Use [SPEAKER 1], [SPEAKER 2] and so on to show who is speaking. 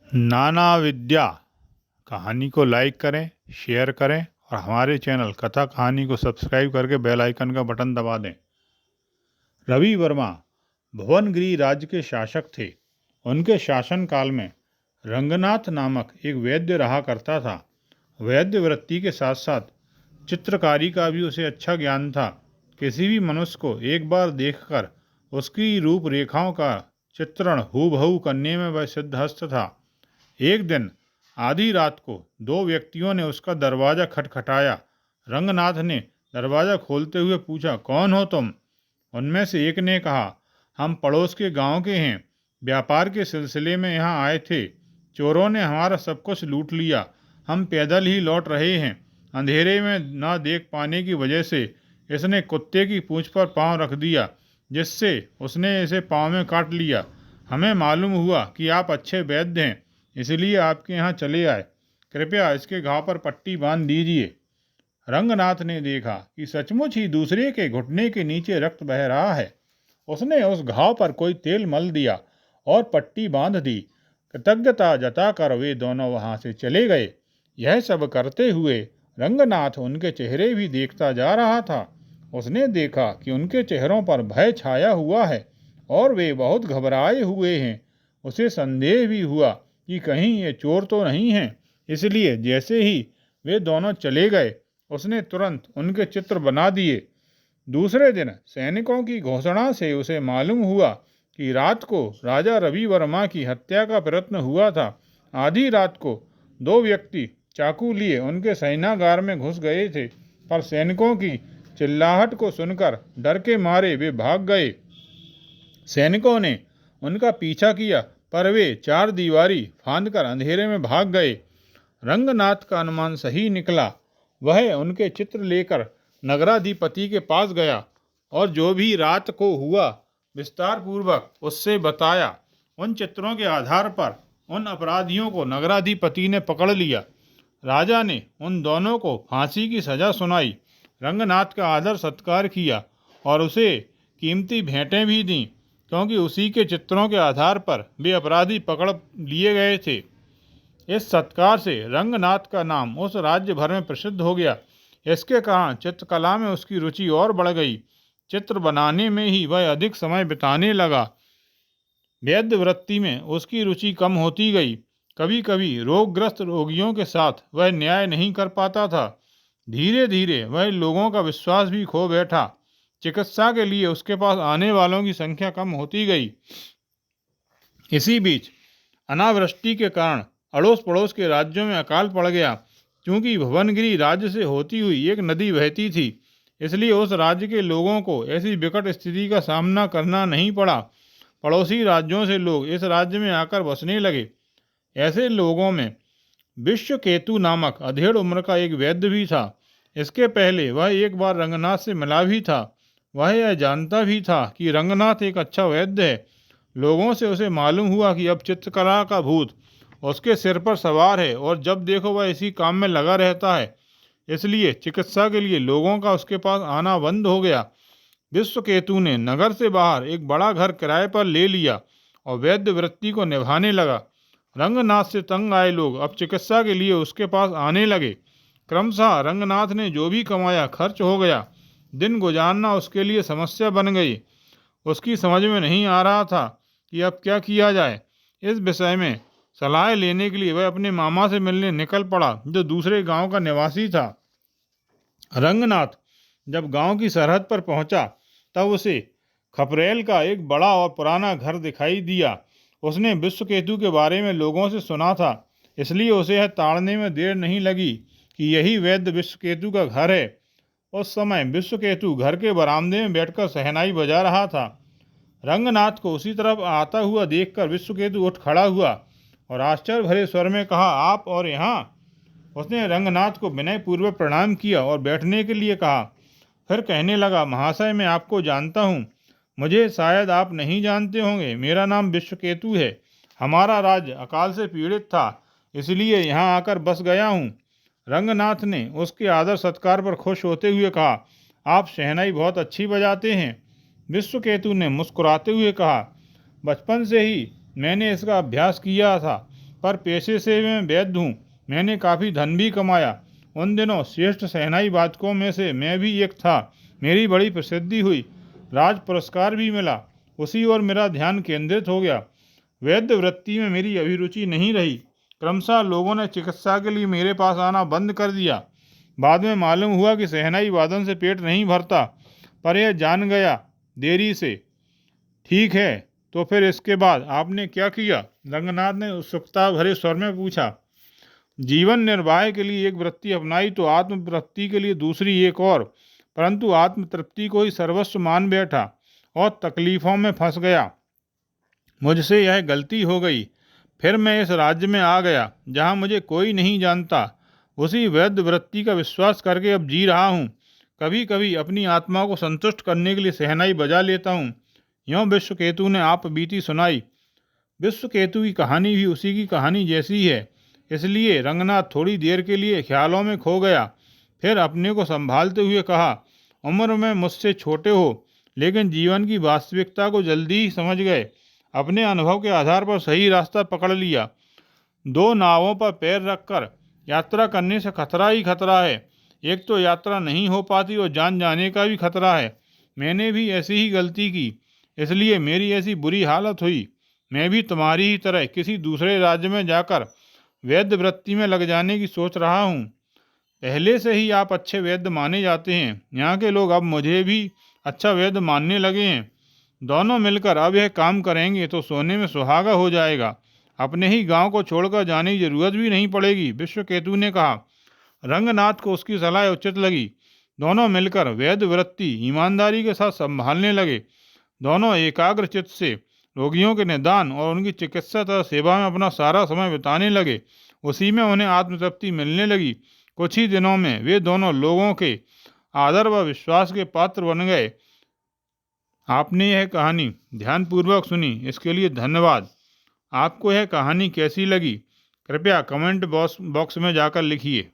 [SPEAKER 1] नाना विद्या कहानी को लाइक करें, शेयर करें और हमारे चैनल कथा कहानी को सब्सक्राइब करके बेल आइकन का बटन दबा दें। रवि वर्मा भुवनगिरी राज्य के शासक थे। उनके शासनकाल में रंगनाथ नामक एक वैद्य रहा करता था। वैद्य वृत्ति के साथ साथ चित्रकारी का भी उसे अच्छा ज्ञान था। किसी भी मनुष्य को एक बार देखकर उसकी रूपरेखाओं का चित्रण हूबहू करने में वह सिद्धहस्त था। एक दिन आधी रात को दो व्यक्तियों ने उसका दरवाज़ा खटखटाया। रंगनाथ ने दरवाज़ा खोलते हुए पूछा, कौन हो तुम? उनमें से एक ने कहा, हम पड़ोस के गांव के हैं, व्यापार के सिलसिले में यहाँ आए थे। चोरों ने हमारा सब कुछ लूट लिया। हम पैदल ही लौट रहे हैं। अंधेरे में ना देख पाने की वजह से इसने कुत्ते की पूंछ पर पांव रख दिया, जिससे उसने इसे पांव में काट लिया। हमें मालूम हुआ कि आप अच्छे वैद्य हैं, इसलिए आपके यहाँ चले आए। कृपया इसके घाव पर पट्टी बांध दीजिए। रंगनाथ ने देखा कि सचमुच ही दूसरे के घुटने के नीचे रक्त बह रहा है। उसने उस घाव पर कोई तेल मल दिया और पट्टी बांध दी। कृतज्ञता जताकर वे दोनों वहां से चले गए। यह सब करते हुए रंगनाथ उनके चेहरे भी देखता जा रहा था। उसने देखा कि उनके चेहरों पर भय छाया हुआ है और वे बहुत घबराए हुए हैं। उसे संदेह भी हुआ कि कहीं ये चोर तो नहीं हैं। इसलिए जैसे ही वे दोनों चले गए, उसने तुरंत उनके चित्र बना दिए। दूसरे दिन सैनिकों की घोषणा से उसे मालूम हुआ कि रात को राजा रवि वर्मा की हत्या का प्रयत्न हुआ था। आधी रात को दो व्यक्ति चाकू लिए उनके सैनागार में घुस गए थे, पर सैनिकों की चिल्लाहट को सुनकर डर के मारे वे भाग गए। सैनिकों ने उनका पीछा किया, पर वे चार दीवारी फांदकर अंधेरे में भाग गए। रंगनाथ का अनुमान सही निकला। वह उनके चित्र लेकर नगराधिपति के पास गया और जो भी रात को हुआ विस्तार पूर्वक उससे बताया। उन चित्रों के आधार पर उन अपराधियों को नगराधिपति ने पकड़ लिया। राजा ने उन दोनों को फांसी की सजा सुनाई। रंगनाथ का आदर सत्कार किया और उसे कीमती भेंटें भी दीं, क्योंकि उसी के चित्रों के आधार पर वे अपराधी पकड़ लिए गए थे। इस सत्कार से रंगनाथ का नाम उस राज्य भर में प्रसिद्ध हो गया। इसके कारण चित्रकला में उसकी रुचि और बढ़ गई। चित्र बनाने में ही वह अधिक समय बिताने लगा। वैद्य वृत्ति में उसकी रुचि कम होती गई। कभी कभी रोगग्रस्त रोगियों के साथ वह न्याय नहीं कर पाता था। धीरे धीरे वह लोगों का विश्वास भी खो बैठा। चिकित्सा के लिए उसके पास आने वालों की संख्या कम होती गई। इसी बीच अनावृष्टि के कारण अड़ोस पड़ोस के राज्यों में अकाल पड़ गया। क्योंकि भुवनगिरी राज्य से होती हुई एक नदी बहती थी, इसलिए उस राज्य के लोगों को ऐसी विकट स्थिति का सामना करना नहीं पड़ा। पड़ोसी राज्यों से लोग इस राज्य में आकर बसने लगे। ऐसे लोगों में विश्वकेतु नामक अधेड़ उम्र का एक वैद्य भी था। इसके पहले वह एक बार रंगनाथ से मिला भी था। वह यह जानता भी था कि रंगनाथ एक अच्छा वैद्य है। लोगों से उसे मालूम हुआ कि अब चित्रकला का भूत उसके सिर पर सवार है और जब देखो वह इसी काम में लगा रहता है। इसलिए चिकित्सा के लिए लोगों का उसके पास आना बंद हो गया। विश्वकेतु ने नगर से बाहर एक बड़ा घर किराए पर ले लिया और वैद्य वृत्ति को निभाने लगा। रंगनाथ से तंग आए लोग अब चिकित्सा के लिए उसके पास आने लगे। क्रमशः रंगनाथ ने जो भी कमाया खर्च हो गया। दिन गुजारना उसके लिए समस्या बन गई। उसकी समझ में नहीं आ रहा था कि अब क्या किया जाए। इस विषय में सलाह लेने के लिए वह अपने मामा से मिलने निकल पड़ा, जो दूसरे गांव का निवासी था। रंगनाथ जब गांव की सरहद पर पहुंचा, तब उसे खपरेल का एक बड़ा और पुराना घर दिखाई दिया। उसने विश्वकेतु के बारे में लोगों से सुना था, इसलिए उसे यह ताड़ने में देर नहीं लगी कि यही वैद्य विश्वकेतु का घर है। उस समय विश्वकेतु घर के बरामदे में बैठकर शहनाई बजा रहा था। रंगनाथ को उसी तरफ आता हुआ देखकर विश्वकेतु उठ खड़ा हुआ और आश्चर्य भरे स्वर में कहा, आप और यहाँ? उसने रंगनाथ को विनयपूर्वक प्रणाम किया और बैठने के लिए कहा। फिर कहने लगा, महाशय, मैं आपको जानता हूँ। मुझे शायद आप नहीं जानते होंगे। मेरा नाम विश्वकेतु है। हमारा राज्य अकाल से पीड़ित था, इसलिए यहाँ आकर बस गया हूँ। रंगनाथ ने उसके आदर सत्कार पर खुश होते हुए कहा, आप शहनाई बहुत अच्छी बजाते हैं। विश्वकेतु ने मुस्कुराते हुए कहा, बचपन से ही मैंने इसका अभ्यास किया था, पर पेशे से मैं वैद्य हूँ। मैंने काफ़ी धन भी कमाया। उन दिनों श्रेष्ठ शहनाई वादकों में से मैं भी एक था। मेरी बड़ी प्रसिद्धि हुई, राज पुरस्कार भी मिला। उसी ओर मेरा ध्यान केंद्रित हो गया। वैद्य वृत्ति में मेरी अभिरुचि नहीं रही। क्रमशः लोगों ने चिकित्सा के लिए मेरे पास आना बंद कर दिया। बाद में मालूम हुआ कि शहनाई वादन से पेट नहीं भरता, पर यह जान गया देरी से। ठीक है, तो फिर इसके बाद आपने क्या किया? रंगनाथ ने उत्सुकता भरे स्वर में पूछा। जीवन निर्वाह के लिए एक वृत्ति अपनाई तो आत्मवृत्ति के लिए दूसरी एक और, परंतु आत्मतृप्ति को ही सर्वस्व मान बैठा और तकलीफों में फंस गया। मुझसे यह गलती हो गई। फिर मैं इस राज्य में आ गया जहाँ मुझे कोई नहीं जानता। उसी वैद्य वृत्ति का विश्वास करके अब जी रहा हूँ। कभी कभी अपनी आत्मा को संतुष्ट करने के लिए शहनाई बजा लेता हूँ। यों विश्वकेतु ने आप बीती सुनाई। विश्वकेतु की कहानी भी उसी की कहानी जैसी है। इसलिए रंगनाथ थोड़ी देर के लिए ख्यालों में खो गया। फिर अपने को संभालते हुए कहा, उम्र में मुझसे छोटे हो, लेकिन जीवन की वास्तविकता को जल्दी ही समझ गए। अपने अनुभव के आधार पर सही रास्ता पकड़ लिया। दो नावों पर पैर रखकर यात्रा करने से खतरा ही खतरा है। एक तो यात्रा नहीं हो पाती और जान जाने का भी खतरा है। मैंने भी ऐसी ही गलती की, इसलिए मेरी ऐसी बुरी हालत हुई। मैं भी तुम्हारी ही तरह किसी दूसरे राज्य में जाकर वैद्य वृत्ति में लग जाने की सोच रहा हूँ। पहले से ही आप अच्छे वैद्य माने जाते हैं। यहाँ के लोग अब मुझे भी अच्छा वैद्य मानने लगे हैं। दोनों मिलकर अब यह काम करेंगे तो सोने में सुहागा हो जाएगा। अपने ही गांव को छोड़कर जाने की जरूरत भी नहीं पड़ेगी, विश्वकेतु ने कहा। रंगनाथ को उसकी सलाह उचित लगी। दोनों मिलकर वैद्य वृत्ति ईमानदारी के साथ संभालने लगे। दोनों एकाग्र चित्त से रोगियों के निदान और उनकी चिकित्सा तथा सेवा में अपना सारा समय बिताने लगे। उसी में उन्हें आत्मतृप्ति मिलने लगी। कुछ ही दिनों में वे दोनों लोगों के आदर व विश्वास के पात्र बन गए। आपने यह कहानी ध्यानपूर्वक सुनी, इसके लिए धन्यवाद। आपको यह कहानी कैसी लगी, कृपया कमेंट बॉक्स में जाकर लिखिए।